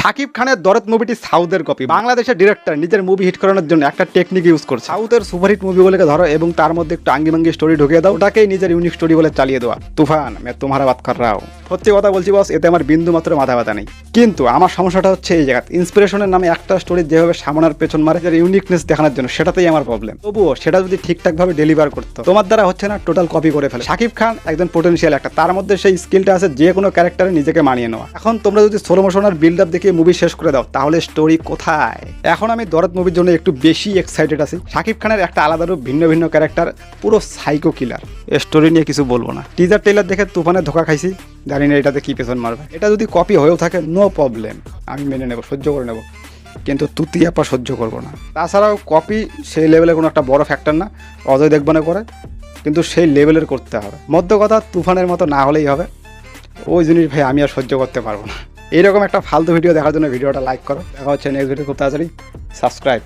শাকিব খানের দরদ মুভিটি সাউথের কপি। বাংলাদেশের ডিরেক্টর নিজের মুভি হিট করানোর জন্য একটা টেকনিক ইউজ করছে। সাউথের সুপারহিট মুভিগুলোকে ধরো এবং তার মধ্যে একটু আঙ্গিমাঙ্গি স্টোরি ঢুকিয়ে দাও, ওটাকেই নিজের ইউনিক স্টোরি বলে চালিয়ে দেওয়া। তুফান মে তোমারা বাত কর রাও। সত্যি কথা বলছি বস, এতে আমার বিন্দু মাত্র মাথা ব্যথা নেই। কিন্তু আমার সমস্যাটা হচ্ছে এই জায়গায় ইন্সপিরেশনের নামে একটা স্টোরি যেভাবে সামনের পেছন মারে যার ইউনিকনেস দেখানোর জন্য, সেটাতেই আমার প্রবলেম। তবুও সেটা যদি ঠিকঠাকভাবে ডেলিভার করতো, তোমার দ্বারা হচ্ছে না, টোটাল কপি করে ফেলে। শাকিব খান একজন পোটেনশিয়াল একটা, তার মধ্যে সেই স্কিলটা আছে যে কোনো ক্যারেক্টারে নিজেকে মানিয়ে নেওয়া। এখন তোমরা যদি স্লো মোশনের বিল্ড আপ দেখে মুভি শেষ করে দাও, তাহলে স্টোরি কোথায়? এখন আমি দরদ মুভির জন্য একটু বেশি এক্সাইটেড আছি। শাকিব খানের একটা আলাদা রূপ, ভিন্ন ভিন্ন ক্যারেক্টার, পুরো সাইকো কিলার। স্টোরি নিয়ে কিছু বলবো না। টিজার টেইলার দেখে তুফানে ধোকা খাইছি, জানি না এটাতে কি পেছন মারবে। এটা যদি কপি হয়েও থাকে, নো প্রবলেম, আমি মেনে নেব, সহ্য করে নেব, কিন্তু তুতিয়াপা সহ্য করবো না। তাছাড়াও কপি সেই লেভেলের কোনো একটা বড় ফ্যাক্টর না। অজয় দেবগনে করে, কিন্তু সেই লেভেলের করতে হবে। মধ্য কথা, তুফানের মতো না হলেই হবে। ওই জিনিস ভাই আমি আর সহ্য করতে পারবো না। এইরকম একটা ফালতু ভিডিও দেখার জন্য ভিডিওটা লাইক করো। দেখা হচ্ছে নেক্সট ভিডিও খুব তাড়াতাড়ি। সাবস্ক্রাইব।